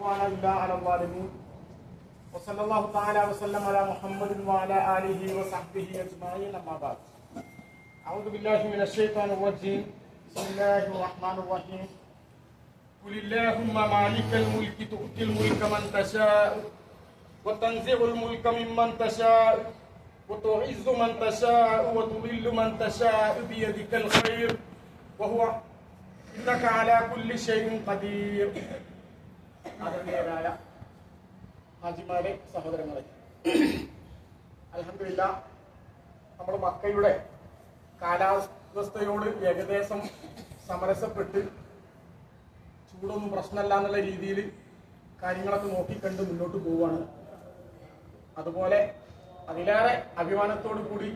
على الظالمين وصلى الله تعالى وسلم على محمد وعلى آله وصحبه أجمعين أما بعد أعوذ بالله من الشيطان الرجيم بسم الله الرحمن الرحيم قل اللهم مالك الملك تؤتي الملك من تشاء وتنزع الملك ممن تشاء وتعز من تشاء وتضل من تشاء بيدك الخير وهو إنك على كل شيء قدير. ആദരണീയരായ ഹാജിമാരെ, സഹോദരങ്ങളെ, അൽഹംദുലില്ലാഹ് നമ്മൾ മക്കയുടെ കാലാവസ്ഥയോട് ഏകദേശം സമരസപ്പെട്ട് ചൂടൊന്നും പ്രശ്നമല്ല എന്നുള്ള രീതിയിൽ കാര്യങ്ങളൊക്കെ നോക്കിക്കണ്ട് മുന്നോട്ട് പോവുകയാണ്. അതുപോലെ അതിലേറെ അഭിമാനത്തോടു കൂടി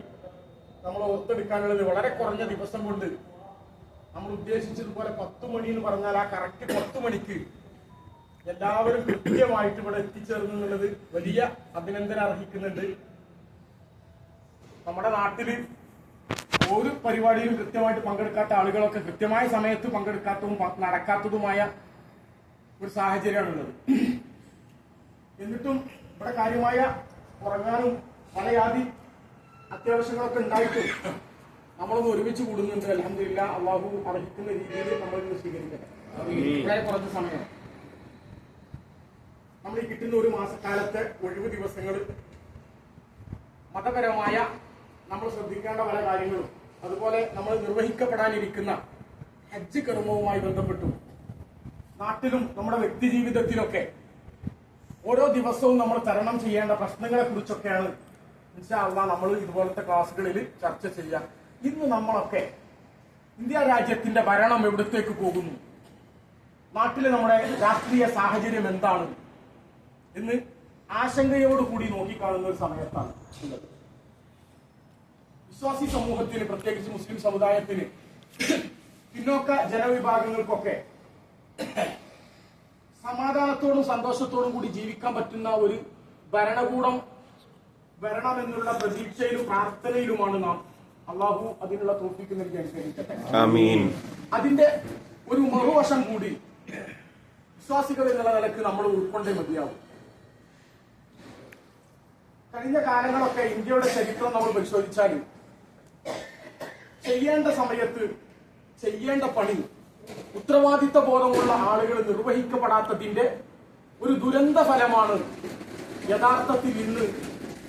നമ്മൾ ഓർത്തെടുക്കാനുള്ളത് വളരെ കുറഞ്ഞ ദിവസം കൊണ്ട് നമ്മൾ ഉദ്ദേശിച്ചതുപോലെ 10 മണി എന്ന് പറഞ്ഞാൽ ആ കറക്റ്റ് 10 മണിക്ക് എല്ലാവരും കൃത്യമായിട്ട് ഇവിടെ എത്തിച്ചേർന്നു എന്നുള്ളത് വലിയ അഭിനന്ദനം അർഹിക്കുന്നുണ്ട്. നമ്മുടെ നാട്ടില് ഒരു പരിപാടിയിലും കൃത്യമായിട്ട് പങ്കെടുക്കാത്ത ആളുകളൊക്കെ കൃത്യമായ സമയത്ത് പങ്കെടുക്കാത്തതും നടക്കാത്തതുമായ ഒരു സാഹചര്യമാണുള്ളത്. എന്നിട്ടും ഇവിടെ കാര്യമായ ഉറങ്ങാനും പല യാതി അത്യാവശ്യങ്ങളൊക്കെ ഉണ്ടായിട്ടും നമ്മളൊന്ന് ഒരുമിച്ച് കൂടുന്നുണ്ട്. അൽഹംദുലില്ലാഹ്, അള്ളാഹു അർഹിക്കുന്ന രീതിയിൽ നമ്മളിന്ന് സ്വീകരിക്കട്ടെ. വളരെ കുറച്ച് സമയം നമ്മൾ ഈ കിട്ടുന്ന ഒരു മാസക്കാലത്തെ ഒഴിവ് ദിവസങ്ങൾ മതപരമായ നമ്മൾ ശ്രദ്ധിക്കേണ്ട പല കാര്യങ്ങളും, അതുപോലെ നമ്മൾ നിർവഹിക്കപ്പെടാനിരിക്കുന്ന ഹജ്ജ് കർമ്മവുമായി ബന്ധപ്പെട്ടും നാട്ടിലും നമ്മുടെ വ്യക്തി ജീവിതത്തിലൊക്കെ ഓരോ ദിവസവും നമ്മൾ തരണം ചെയ്യേണ്ട പ്രശ്നങ്ങളെ കുറിച്ചൊക്കെയാണ് ഇൻഷാ അല്ലാഹ് നമ്മൾ ഇതുപോലത്തെ ക്ലാസ്സുകളിൽ ചർച്ച ചെയ്യാം. ഇന്ന് നമ്മളൊക്കെ ഇന്ത്യ രാജ്യത്തിന്റെ ഭരണം എവിടത്തേക്ക് പോകുന്നു, നാട്ടിലെ നമ്മുടെ രാഷ്ട്രീയ സാഹചര്യം എന്താണ് എന്ന് ആശങ്കയോടുകൂടി നോക്കിക്കാണുന്ന ഒരു സമയത്താണ് ഉള്ളത്. വിശ്വാസി സമൂഹത്തിന്, പ്രത്യേകിച്ച് മുസ്ലിം സമുദായത്തിന്, പിന്നോക്ക ജനവിഭാഗങ്ങൾക്കൊക്കെ സമാധാനത്തോടും സന്തോഷത്തോടും കൂടി ജീവിക്കാൻ പറ്റുന്ന ഒരു ഭരണകൂടം വരണമെന്നുള്ള പ്രതീക്ഷയിലും പ്രാർത്ഥനയിലുമാണ് നാം. അള്ളാഹു അതിനുള്ള തൗഫീഖ് നൽകി അനുഗ്രഹിക്കട്ടെ. ആമീൻ. അതിന്റെ ഒരു മറുവശം കൂടി വിശ്വാസികൾ എന്നുള്ള നിലക്ക് നമ്മൾ ഉൾക്കൊണ്ടേ മതിയാവും. കഴിഞ്ഞ കാലങ്ങളൊക്കെ ഇന്ത്യയുടെ ചരിത്രം നമ്മൾ പരിശോധിച്ചാൽ ചെയ്യേണ്ട സമയത്ത് ചെയ്യേണ്ട പണി ഉത്തരവാദിത്ത ബോധമുള്ള ആളുകൾ നിർവഹിക്കപ്പെടാത്തതിന്റെ ഒരു ദുരന്ത ഫലമാണ് യഥാർത്ഥത്തിൽ ഇന്ന്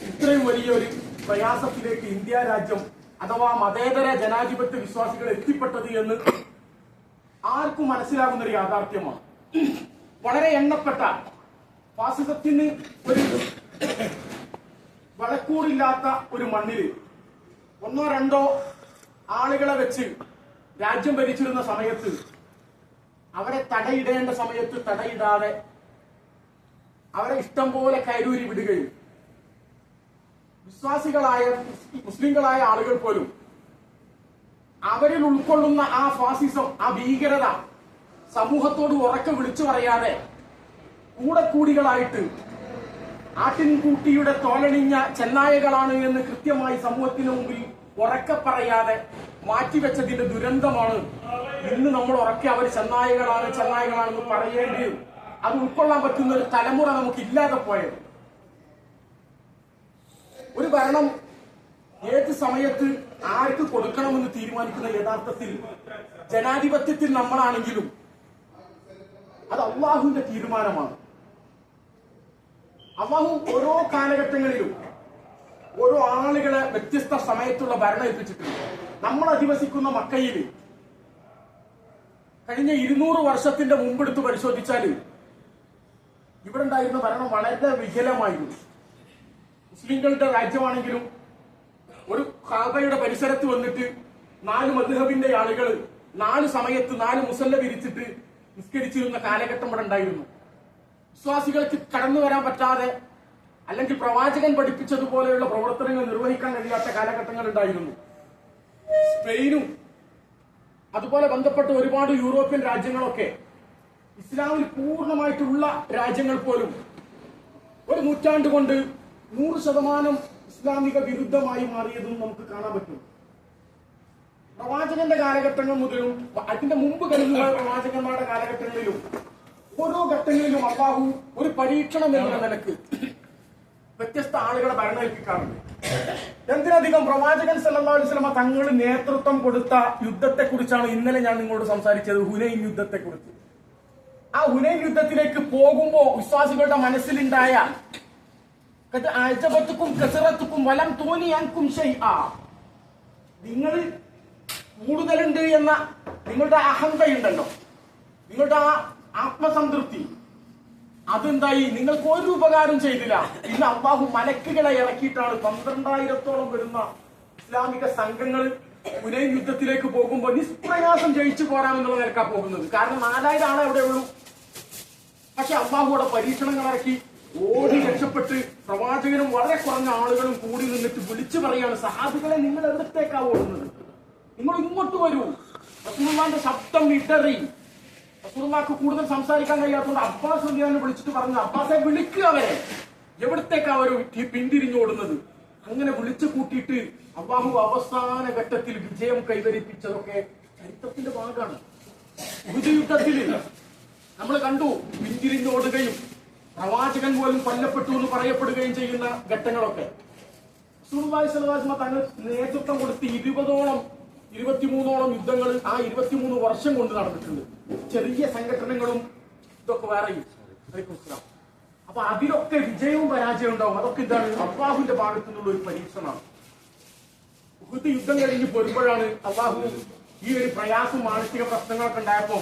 ഇത്രയും വലിയൊരു പ്രയാസത്തിലേക്ക് ഇന്ത്യ രാജ്യം അഥവാ മതേതര ജനാധിപത്യ വിശ്വാസികൾ എത്തിപ്പെട്ടത് എന്ന് ആർക്കും മനസ്സിലാകുന്ന ഒരു യാഥാർത്ഥ്യമാണ്. വളരെ എണ്ണപ്പെട്ട ഫാസിസത്തിന് ഒരു വളക്കൂറില്ലാത്ത ഒരു മണ്ണില് 1-2 ആളുകളെ വെച്ച് രാജ്യം ഭരിച്ചിരുന്ന സമയത്ത് അവരെ തടയിടേണ്ട സമയത്ത് തടയിടാതെ അവരെ ഇഷ്ടം പോലെ കയറൂരി വിടുകയും വിശ്വാസികളായ മുസ്ലിങ്ങളായ ആളുകൾ പോലും അവരിൽ ഉൾക്കൊള്ളുന്ന ആ ഫാസിസം, ആ ഭീകരത സമൂഹത്തോട് ഉറക്കെ വിളിച്ചു പറയാതെ കൂടക്കൂടികളായിട്ട് ആട്ടിൻകൂട്ടിയുടെ തോലണിഞ്ഞ ചെന്നായകളാണ് എന്ന് കൃത്യമായി സമൂഹത്തിന് മുമ്പിൽ ഉറക്കെ പറയാതെ മാറ്റിവെച്ചതിന്റെ ദുരന്തമാണ് ഇന്ന് നമ്മൾ ഉറക്കെ അവർ ചെന്നായകളാണെന്ന് പറയേണ്ടിയും അത് ഉൾക്കൊള്ളാൻ പറ്റുന്ന ഒരു തലമുറ നമുക്ക് ഇല്ലാതെ പോയത്. ഒരു ഭരണം ഏത് സമയത്ത് ആർക്ക് കൊടുക്കണമെന്ന് തീരുമാനിക്കുന്ന യഥാർത്ഥത്തിൽ ജനാധിപത്യത്തിൽ നമ്മളാണെങ്കിലും അത് അള്ളാഹുവിന്റെ തീരുമാനമാണ്. അള്ളാഹു ഓരോ കാലഘട്ടങ്ങളിലും ഓരോ ആളുകളെ വ്യത്യസ്ത സമയത്തുള്ള ഭരണം ഏൽപ്പിച്ചിട്ടുണ്ട്. നമ്മൾ അധിവസിക്കുന്ന മക്കയിൽ കഴിഞ്ഞ 200 വർഷത്തിന്റെ മുമ്പെടുത്ത് പരിശോധിച്ചാൽ ഇവിടെ ഉണ്ടായിരുന്ന ഭരണം വളരെ വികലമായിരുന്നു. മുസ്ലിങ്ങളുടെ രാജ്യമാണെങ്കിലും ഒരു കാബയുടെ പരിസരത്ത് വന്നിട്ട് 4 മദ്ഹബിന്റെ ആളുകൾ 4 സമയത്ത് 4 മുസല്ല വിരിച്ചിട്ട് നിസ്കരിച്ചിരുന്ന കാലഘട്ടം ഇവിടെ ഉണ്ടായിരുന്നു. വിശ്വാസികൾക്ക് കടന്നു വരാൻ പറ്റാതെ അല്ലെങ്കിൽ പ്രവാചകൻ പഠിപ്പിച്ചതുപോലെയുള്ള പ്രവർത്തനങ്ങൾ നിർവഹിക്കാൻ കഴിയാത്ത കാലഘട്ടങ്ങൾ ഉണ്ടായിരുന്നു. സ്പെയിനും അതുപോലെ ബന്ധപ്പെട്ട ഒരുപാട് യൂറോപ്യൻ രാജ്യങ്ങളൊക്കെ ഇസ്ലാമിൽ പൂർണ്ണമായിട്ടുള്ള രാജ്യങ്ങൾ പോലും ഒരു നൂറ്റാണ്ട് കൊണ്ട് 100% ഇസ്ലാമിക വിരുദ്ധമായി മാറിയതും നമുക്ക് കാണാൻ പറ്റും. പ്രവാചകന്റെ കാലഘട്ടങ്ങൾ മുതലും അതിന്റെ മുമ്പ് കഴിഞ്ഞ പ്രവാചകന്മാരുടെ കാലഘട്ടങ്ങളിലും ഓരോ ഘട്ടങ്ങളിലും അല്ലാഹു ഒരു പരീക്ഷണം എന്ന നിലക്ക് വ്യത്യസ്ത ആളുകളെ ഭരണമേൽപ്പിക്കാറുണ്ട്. എന്തിനധികം പ്രവാചകൻ സല്ലല്ലാഹു അലൈഹി വസല്ലമ തങ്ങൾ നേതൃത്വം കൊടുത്ത യുദ്ധത്തെ കുറിച്ചാണ് ഇന്നലെ ഞാൻ നിങ്ങളോട് സംസാരിച്ചത്, ഹുനൈൻ യുദ്ധത്തെ കുറിച്ച്. ആ ഹുനൈൻ യുദ്ധത്തിലേക്ക് പോകുമ്പോ വിശ്വാസികളുടെ മനസ്സിലുണ്ടായ അജബത്തുക്കും കസറത്തുക്കും വലം തോന്നി അൻകും ഷൈഅ, നിങ്ങൾ കൂടുതലുണ്ട് എന്ന നിങ്ങളുടെ അഹന്തയുണ്ടല്ലോ, നിങ്ങളുടെ ആ ആത്മസംതൃപ്തി, അതെന്തായി? നിങ്ങൾക്ക് ഒരു ഉപകാരം ചെയ്തില്ല. ഇന്ന് അല്ലാഹു മലക്കുകളെ ഇറക്കിയിട്ടാണ് 12,000-ഓളം വരുന്ന ഇസ്ലാമിക സംഘങ്ങൾ ഹുനൈൻ യുദ്ധത്തിലേക്ക് പോകുമ്പോൾ നിഷ്പ്രയാസം ജയിച്ചു പോരാമെന്നുള്ള നിലക്കാ പോകുന്നത്. കാരണം 4,000 ആളെ അവിടെ ഉള്ളൂ. പക്ഷെ അല്ലാഹുവിടെ പരീക്ഷണങ്ങൾ ഇറക്കി ഓടി രക്ഷപ്പെട്ട് പ്രവാചകനും വളരെ കുറഞ്ഞ ആളുകളും കൂടി നിന്നിട്ട് വിളിച്ചു പറയാണ്, സഹാബികളെ നിങ്ങൾ എവിടത്തേക്കാ ഓടുന്നത്? നിങ്ങൾ ഇങ്ങോട്ട് വരൂ. റസൂലുള്ളാഹിന്റെ ശബ്ദം ഇടറി. റസൂലുള്ളാഹിക്ക് കൂടുതൽ സംസാരിക്കാൻ കഴിയാത്തതുകൊണ്ട് അബ്ബാസ് റളിയല്ലാഹു അൻഹു വിളിച്ചിട്ട് പറഞ്ഞു, അബ്ബാസെ വിളിക്കുക അവരെ, എവിടത്തേക്കാ അവർ പിന്തിരിഞ്ഞോടുന്നത്? അങ്ങനെ വിളിച്ചു കൂട്ടിയിട്ട് അല്ലാഹു അവസാന ഘട്ടത്തിൽ വിജയം കൈവരിപ്പിച്ചതൊക്കെ ചരിത്രത്തിന്റെ ഭാഗമാണ്. ഉഹുദ് യുദ്ധത്തിൽ നമ്മൾ കണ്ടു പിന്തിരിഞ്ഞോടുകയും പ്രവാചകൻ പോലും കൊല്ലപ്പെട്ടു എന്ന് പറയപ്പെടുകയും ചെയ്യുന്ന ഘട്ടങ്ങളൊക്കെ. റസൂലുള്ളാഹി സ്വല്ലല്ലാഹു അലൈഹി വസല്ലം തങ്ങൾ നേതൃത്വം കൊടുത്ത് 23ഓളം യുദ്ധങ്ങൾ ആ 23 വർഷം കൊണ്ട് നടന്നിട്ടുണ്ട്. ചെറിയ സംഘടനകളും ഇതൊക്കെ വേറെയും. അപ്പൊ അതിലൊക്കെ വിജയവും പരാജയവും ഉണ്ടാവും. അതൊക്കെ ഇതാണ് അല്ലാഹുവിന്റെ ഭാഗത്തു നിന്നുള്ള ഒരു പരീക്ഷണമാണ്. ഉഹുദ് യുദ്ധം കഴിഞ്ഞ് വരുമ്പോഴാണ് അല്ലാഹു ഈ ഒരു പ്രയാസം മാനസിക പ്രശ്നങ്ങളൊക്കെ ഉണ്ടായപ്പോ